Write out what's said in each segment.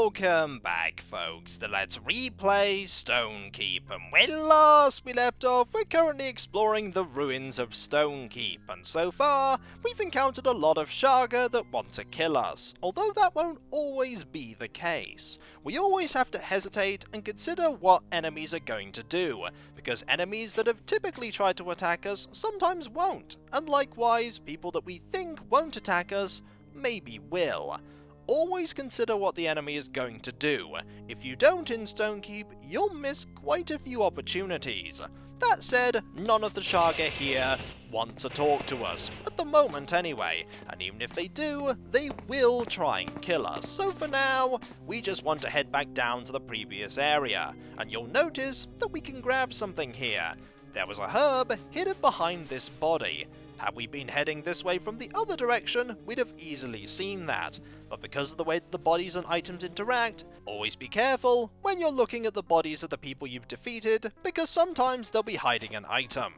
Welcome back, folks, to Let's Replay Stonekeep, and when last we left off, we're currently exploring the ruins of Stonekeep, and so far, we've encountered a lot of sharga that want to kill us, although that won't always be the case. We always have to hesitate and consider what enemies are going to do, because enemies that have typically tried to attack us sometimes won't, and likewise, people that we think won't attack us maybe will. Always consider what the enemy is going to do. If you don't in Stonekeep, you'll miss quite a few opportunities. That said, none of the sharga here want to talk to us, at the moment anyway, and even if they do, they will try and kill us. So for now, we just want to head back down to the previous area, and you'll notice that we can grab something here. There was a herb hidden behind this body. Had we been heading this way from the other direction, we'd have easily seen that. But because of the way that the bodies and items interact, always be careful when you're looking at the bodies of the people you've defeated, because sometimes they'll be hiding an item.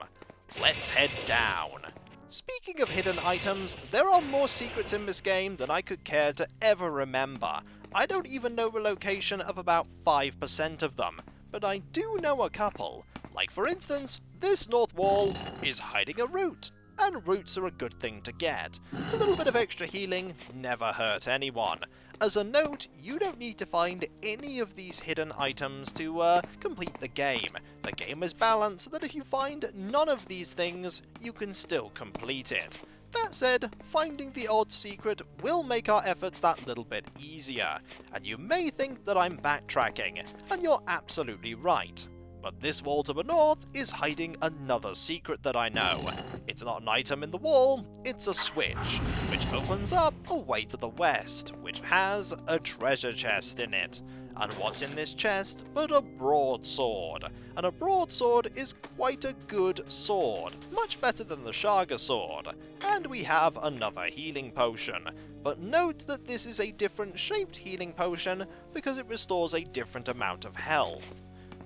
Let's head down. Speaking of hidden items, there are more secrets in this game than I could care to ever remember. I don't even know the location of about 5% of them, but I do know a couple. Like for instance, this north wall is hiding a root. And roots are a good thing to get. A little bit of extra healing never hurt anyone. As a note, you don't need to find any of these hidden items to complete the game. The game is balanced so that if you find none of these things, you can still complete it. That said, finding the odd secret will make our efforts that little bit easier. And you may think that I'm backtracking, and you're absolutely right. But this wall to the north is hiding another secret that I know. It's not an item in the wall, it's a switch, which opens up a way to the west, which has a treasure chest in it. And what's in this chest but a broadsword? And a broadsword is quite a good sword, much better than the sharga sword. And we have another healing potion. But note that this is a different shaped healing potion because it restores a different amount of health.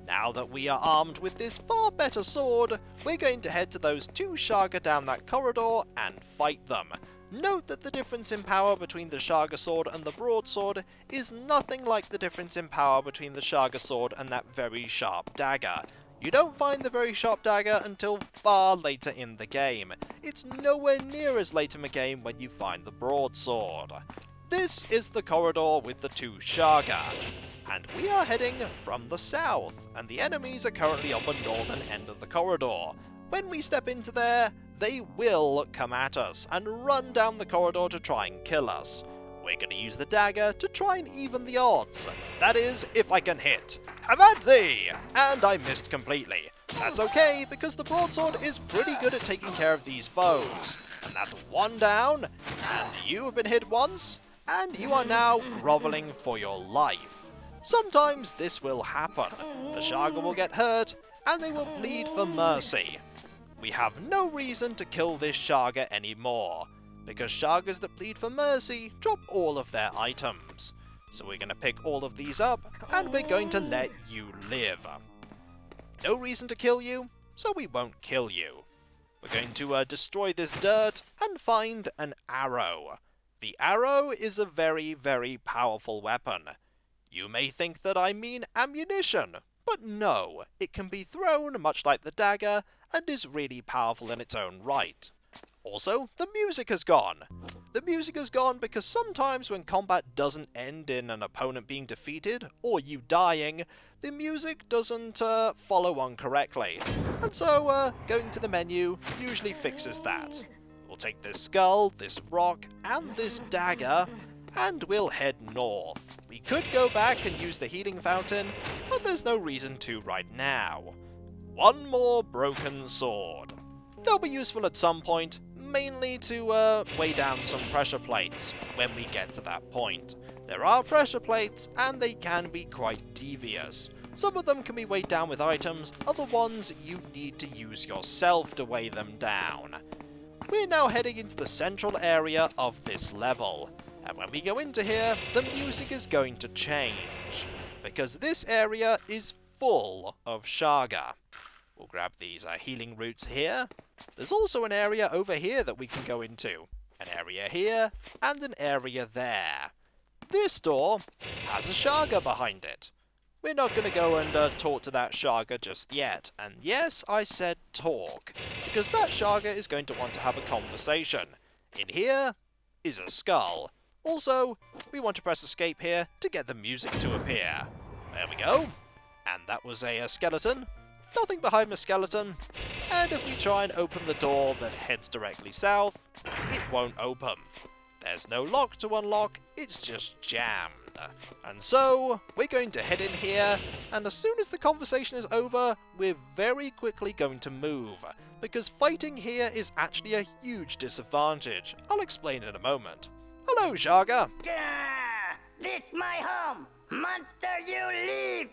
Now that we are armed with this far better sword, we're going to head to those two sharga down that corridor and fight them. Note that the difference in power between the sharga sword and the broadsword is nothing like the difference in power between the sharga sword and that very sharp dagger. You don't find the very sharp dagger until far later in the game. It's nowhere near as late in the game when you find the broadsword. This is the corridor with the two sharga. And we are heading from the south, and the enemies are currently on the northern end of the corridor. When we step into there, they will come at us and run down the corridor to try and kill us. We're going to use the dagger to try and even the odds. That is, if I can hit. Have at thee! And I missed completely. That's okay, because the broadsword is pretty good at taking care of these foes. And that's one down, and you have been hit once, and you are now groveling for your life. Sometimes this will happen. The sharga will get hurt, and they will plead for mercy. We have no reason to kill this sharga anymore, because shargas that plead for mercy drop all of their items. So we're going to pick all of these up, and we're going to let you live. No reason to kill you, so we won't kill you. We're going to destroy this dirt and find an arrow. The arrow is a very, very powerful weapon. You may think that I mean ammunition, but no, it can be thrown much like the dagger and is really powerful in its own right. Also, the music has gone. The music has gone because sometimes when combat doesn't end in an opponent being defeated, or you dying, the music doesn't follow on correctly. And so, going to the menu usually fixes that. We'll take this skull, this rock, and this dagger, and we'll head north. We could go back and use the healing fountain, but there's no reason to right now. One more broken sword. They'll be useful at some point, mainly to weigh down some pressure plates when we get to that point. There are pressure plates, and they can be quite devious. Some of them can be weighed down with items, other ones you need to use yourself to weigh them down. We're now heading into the central area of this level. And when we go into here, the music is going to change, because this area is full of sharga. We'll grab these healing roots here. There's also an area over here that we can go into. An area here, and an area there. this door has a sharga behind it. We're not going to go and talk to that sharga just yet. And yes, I said talk, because that sharga is going to want to have a conversation. In here is a skull. Also, we want to press escape here to get the music to appear. There we go. And that was a skeleton. Nothing behind the skeleton. And if we try and open the door that heads directly south, it won't open. There's no lock to unlock, it's just jammed. And so, we're going to head in here, and as soon as the conversation is over, we're very quickly going to move, because fighting here is actually a huge disadvantage. I'll explain in a moment. Hello, Sharga! Gah! This my home! Monster, you leave!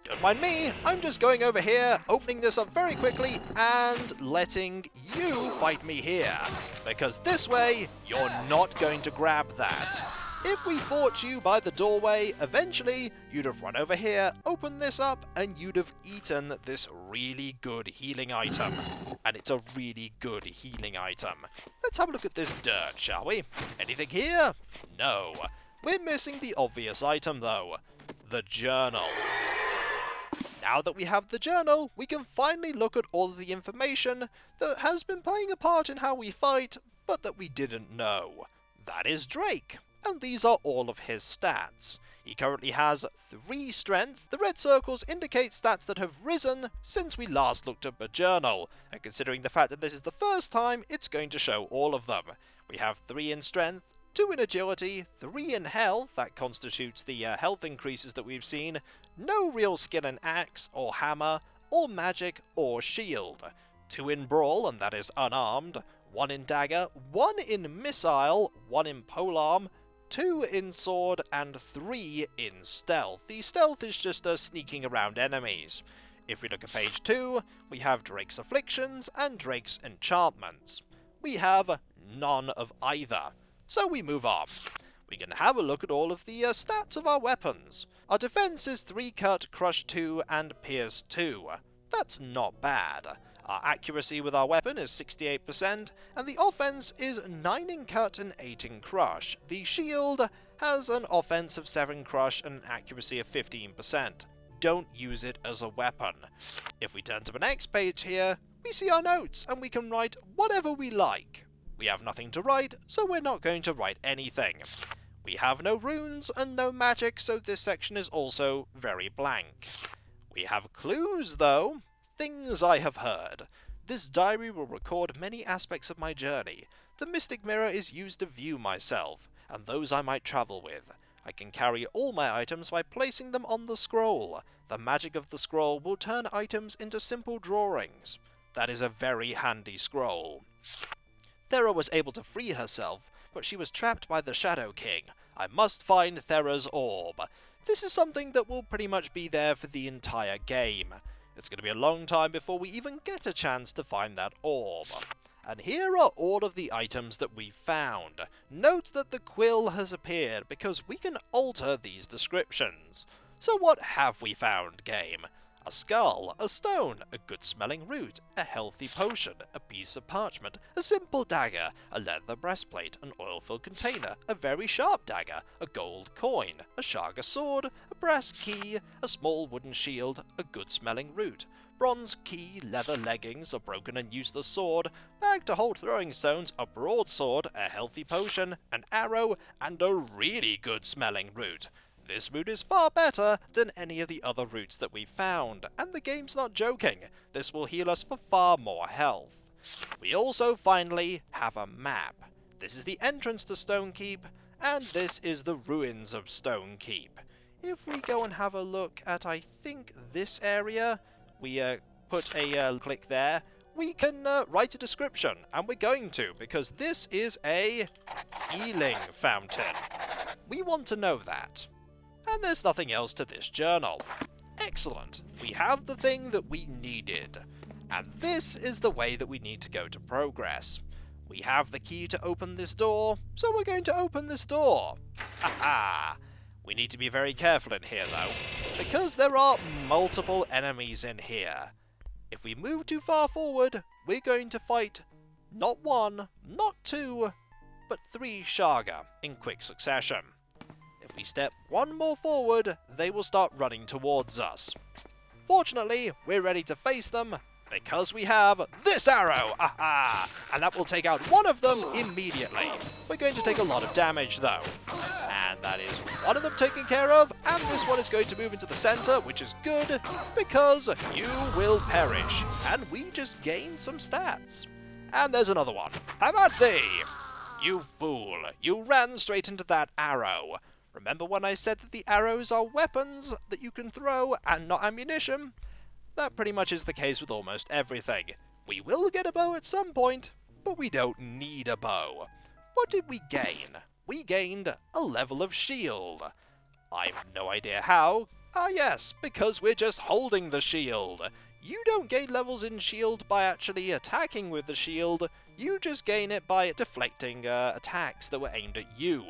Don't mind me, I'm just going over here, opening this up very quickly, and letting you fight me here. Because this way, you're not going to grab that. If we fought you by the doorway, eventually, you'd have run over here, opened this up, and you'd have eaten this really good healing item. And it's a really good healing item. Let's have a look at this dirt, shall we? Anything here? No. We're missing the obvious item, though. The journal. Now that we have the journal, we can finally look at all of the information that has been playing a part in how we fight, but that we didn't know. That is Drake, and these are all of his stats. He currently has 3 strength. The red circles indicate stats that have risen since we last looked at the journal, and considering the fact that this is the first time, it's going to show all of them. We have 3 in strength, 2 in agility, 3 in health, that constitutes the health increases that we've seen, no real skill in axe or hammer, or magic or shield, 2 in brawl, and that is unarmed, 1 in dagger, 1 in missile, 1 in polearm, 2 in sword, and 3 in stealth. The stealth is just sneaking around enemies. If we look at page 2, we have Drake's afflictions and Drake's enchantments. We have none of either. So we move on. We can have a look at all of the stats of our weapons. Our defense is 3 cut, crush 2, and pierce 2. That's not bad. Our accuracy with our weapon is 68%, and the offense is 9 in cut and 8 in crush. The shield has an offense of 7 crush and an accuracy of 15%. Don't use it as a weapon. If we turn to the next page here, we see our notes, and we can write whatever we like. We have nothing to write, so we're not going to write anything. We have no runes and no magic, so this section is also very blank. We have clues, though. Things I have heard. This diary will record many aspects of my journey. The mystic mirror is used to view myself, and those I might travel with. I can carry all my items by placing them on the scroll. The magic of the scroll will turn items into simple drawings. That is a very handy scroll. Thera was able to free herself, but she was trapped by the Shadow King. I must find Thera's orb. This is something that will pretty much be there for the entire game. It's going to be a long time before we even get a chance to find that orb. And here are all of the items that we found. Note that the quill has appeared because we can alter these descriptions. So what have we found, game? A skull, a stone, a good-smelling root, a healthy potion, a piece of parchment, a simple dagger, a leather breastplate, an oil-filled container, a very sharp dagger, a gold coin, a sharga sword, a brass key, a small wooden shield, a good-smelling root, bronze key, leather leggings, a broken and useless sword, bag to hold throwing stones, a broadsword, a healthy potion, an arrow, and a really good-smelling root. This route is far better than any of the other routes that we found, and the game's not joking. This will heal us for far more health. We also finally have a map. This is the entrance to Stonekeep, and this is the ruins of Stonekeep. If we go and have a look at, I think, this area, we put a click there, we can write a description, and we're going to, because this is a healing fountain. We want to know that. And there's nothing else to this journal. Excellent. We have the thing that we needed. And this is the way that we need to go to progress. We have the key to open this door, so we're going to open this door. Haha! We need to be very careful in here, though, because there are multiple enemies in here. If we move too far forward, we're going to fight not 1, not 2, but 3 sharga in quick succession. we step one more forward, they will start running towards us. Fortunately, we're ready to face them, because we have this arrow! Aha! And that will take out one of them immediately. We're going to take a lot of damage though. And that is one of them taken care of, and this one is going to move into the center, which is good, because you will perish. And we just gained some stats. And there's another one. How about thee? You fool, you ran straight into that arrow. Remember when I said that the arrows are weapons that you can throw and not ammunition? That pretty much is the case with almost everything. We will get a bow at some point, but we don't need a bow. What did we gain? We gained a level of shield. I've no idea how. Ah yes, because we're just holding the shield. You don't gain levels in shield by actually attacking with the shield, you just gain it by deflecting attacks that were aimed at you.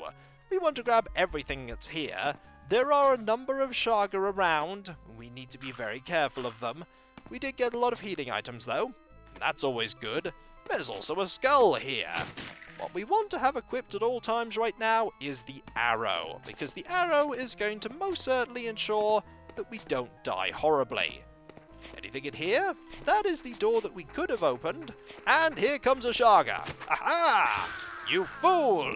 We want to grab everything that's here. There are a number of sharga around. We need to be very careful of them. We did get a lot of healing items though. That's always good. There's also a skull here. What we want to have equipped at all times right now is the arrow, because the arrow is going to most certainly ensure that we don't die horribly. Anything in here? That is the door that we could have opened. And here comes a sharga. Aha! You fool!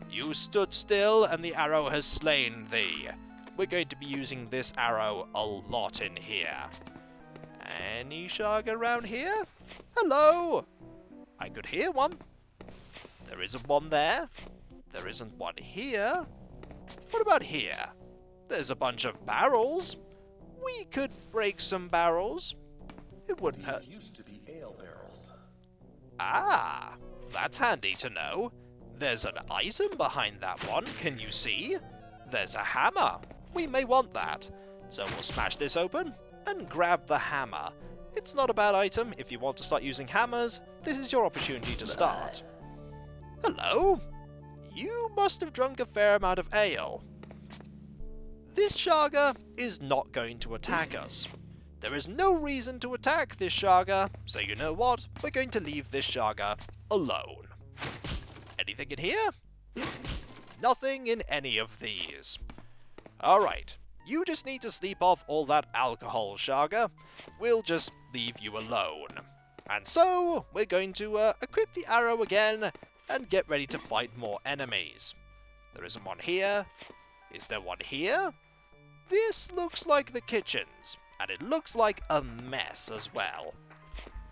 You stood still and the arrow has slain thee. We're going to be using this arrow a lot in here. Any sharga around here? Hello? I could hear one. There isn't one there. There isn't one here. What about here? There's a bunch of barrels. We could break some barrels. It wouldn't hurt. These used to be ale barrels. Ah, that's handy to know. There's an item behind that one, can you see? There's a hammer. We may want that. So we'll smash this open and grab the hammer. It's not a bad item. If you want to start using hammers, this is your opportunity to start. Hello? You must have drunk a fair amount of ale. This sharga is not going to attack us. There is no reason to attack this sharga, so you know what? We're going to leave this sharga alone. Anything in here? Nothing in any of these. Alright, you just need to sleep off all that alcohol, sharga. We'll just leave you alone. And so, we're going to equip the arrow again and get ready to fight more enemies. There isn't one here. Is there one here? This looks like the kitchens, and it looks like a mess as well.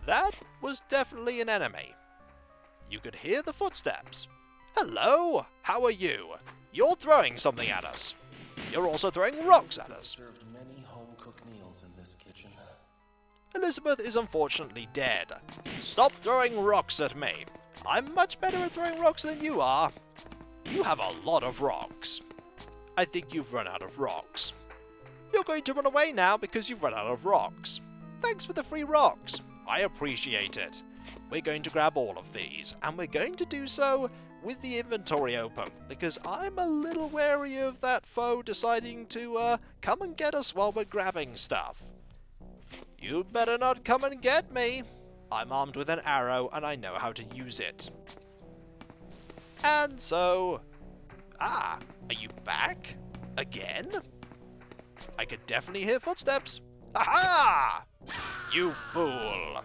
That was definitely an enemy. You could hear the footsteps. Hello, how are you? You're throwing something at us. You're also throwing rocks at us. Served many home-cooked meals in this kitchen. Elizabeth is unfortunately dead. Stop throwing rocks at me. I'm much better at throwing rocks than you are. You have a lot of rocks. I think you've run out of rocks. You're going to run away now because you've run out of rocks. Thanks for the free rocks. I appreciate it. We're going to grab all of these, and we're going to do so with the inventory open, because I'm a little wary of that foe deciding to come and get us while we're grabbing stuff. You'd better not come and get me. I'm armed with an arrow, and I know how to use it. And so... Ah, are you back? Again? I could definitely hear footsteps. Aha! You fool!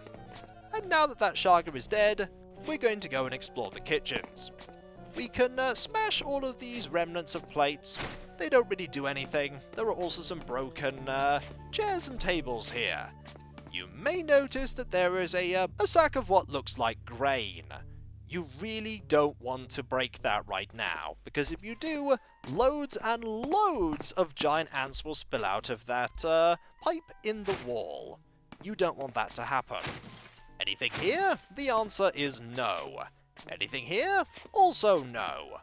And now that that sharga is dead, we're going to go and explore the kitchens. We can smash all of these remnants of plates. They don't really do anything. There are also some broken chairs and tables here. You may notice that there is a sack of what looks like grain. You really don't want to break that right now, because if you do, loads and loads of giant ants will spill out of that pipe in the wall. You don't want that to happen. Anything here? The answer is no. Anything here? Also no.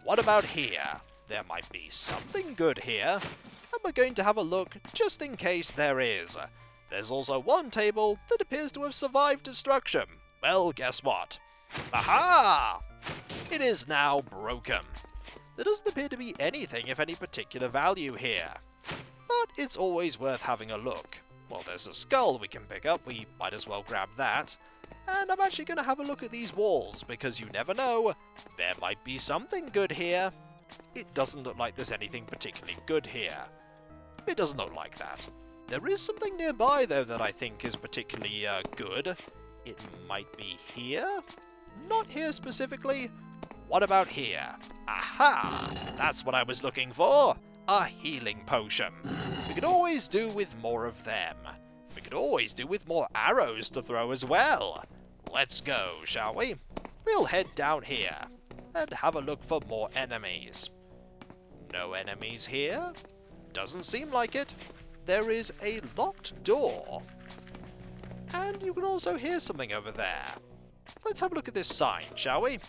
What about here? There might be something good here, and we're going to have a look just in case there is. There's also one table that appears to have survived destruction. Well, guess what? Aha! It is now broken. There doesn't appear to be anything of any particular value here, but it's always worth having a look. Well, there's a skull we can pick up, we might as well grab that. And I'm actually going to have a look at these walls, because you never know, there might be something good here. it doesn't look like there's anything particularly good here. It doesn't look like that. There is something nearby, though, that I think is particularly good. It might be here? Not here specifically. What about here? Aha! That's what I was looking for! A healing potion. We could always do with more of them. We could always do with more arrows to throw as well. Let's go, shall we? We'll head down here and have a look for more enemies. No enemies here? Doesn't seem like it. There is a locked door. And you can also hear something over there. Let's have a look at this sign, shall we?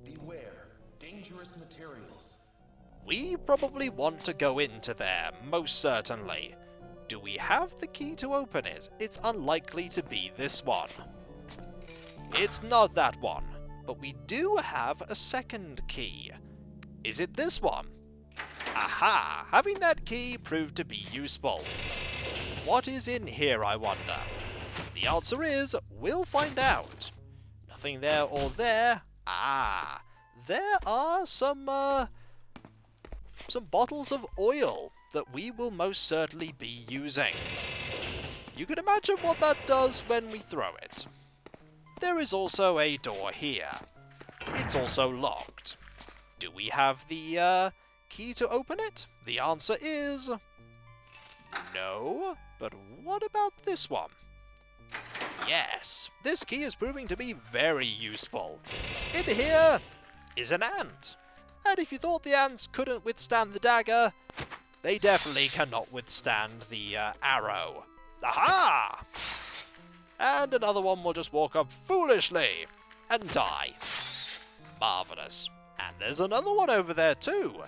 Beware, dangerous materials. We probably want to go into there, most certainly. Do we have the key to open it? It's unlikely to be this one. It's not that one, but we do have a second key. Is it this one? Aha! Having that key proved to be useful. What is in here, I wonder? The answer is, we'll find out. Nothing there or there. Ah! There are some bottles of oil that we will most certainly be using. You can imagine what that does when we throw it. There is also a door here. It's also locked. Do we have the key to open it? The answer is no, but what about this one? Yes, this key is proving to be very useful. In here is an ant. And if you thought the ants couldn't withstand the dagger, they definitely cannot withstand the arrow. Aha! And another one will just walk up foolishly and die. Marvellous. And there's another one over there too.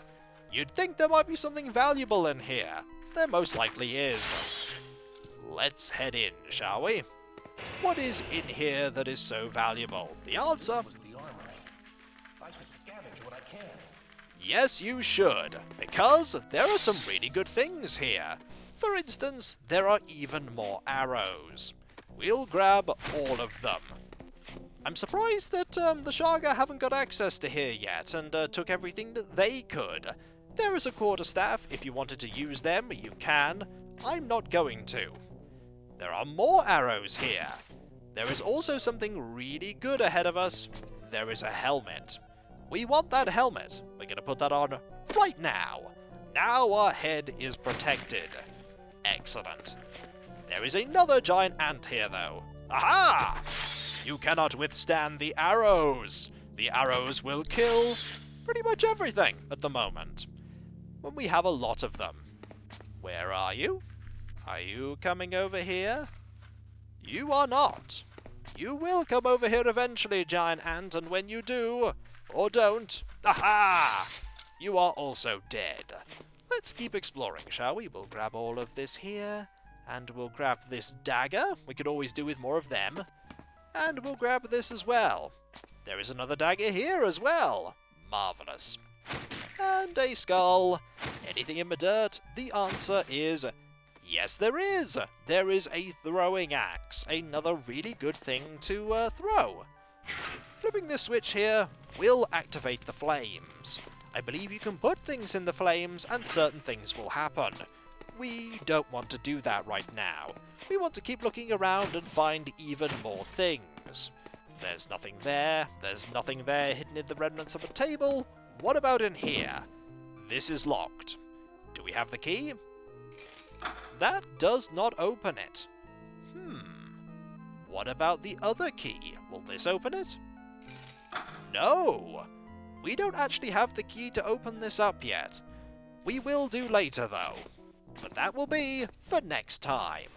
You'd think there might be something valuable in here. There most likely is. Let's head in, shall we? What is in here that is so valuable? The answer? Was the armory. I should scavenge what I can. Yes, you should, because there are some really good things here. For instance, there are even more arrows. We'll grab all of them. I'm surprised that the Sharga haven't got access to here yet and took everything that they could. There is a quarterstaff. If you wanted to use them, you can. I'm not going to. There are more arrows here. There is also something really good ahead of us. There is a helmet. We want that helmet. We're going to put that on right now. Now our head is protected. Excellent. There is another giant ant here, though. Aha! You cannot withstand the arrows. The arrows will kill pretty much everything at the moment. When we have a lot of them. Where are you? Are you coming over here? You are not. You will come over here eventually, giant ant, and when you do, or don't, aha! You are also dead. Let's keep exploring, shall we? We'll grab all of this here, and we'll grab this dagger. We could always do with more of them. And we'll grab this as well. There is another dagger here as well. Marvellous. And a skull. Anything in the dirt? The answer is yes, there is. There is a throwing axe. Another really good thing to throw. Flipping this switch here will activate the flames. I believe you can put things in the flames and certain things will happen. We don't want to do that right now. We want to keep looking around and find even more things. There's nothing there. There's nothing there hidden in the remnants of a table. What about in here? This is locked. Do we have the key? That does not open it. What about the other key? Will this open it? No! We don't actually have the key to open this up yet. We will do later, though. But that will be for next time.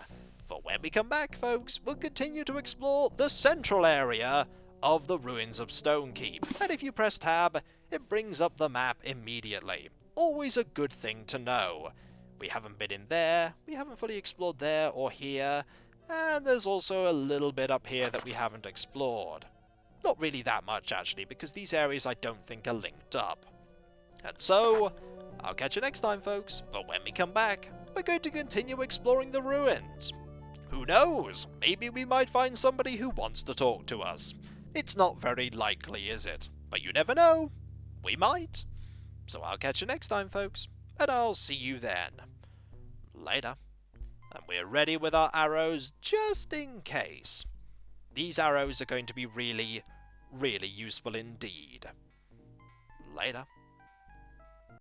For when we come back, folks, we'll continue to explore the central area of the ruins of Stonekeep. And if you press tab, it brings up the map immediately. Always a good thing to know. We haven't been in there, we haven't fully explored there or here, and there's also a little bit up here that we haven't explored. Not really that much, actually, because these areas I don't think are linked up. And so, I'll catch you next time, folks, for when we come back, we're going to continue exploring the ruins. Who knows? Maybe we might find somebody who wants to talk to us. It's not very likely, is it? But you never know. We might. So I'll catch you next time, folks, and I'll see you then. Later. And we're ready with our arrows just in case. These arrows are going to be really, really useful indeed. Later.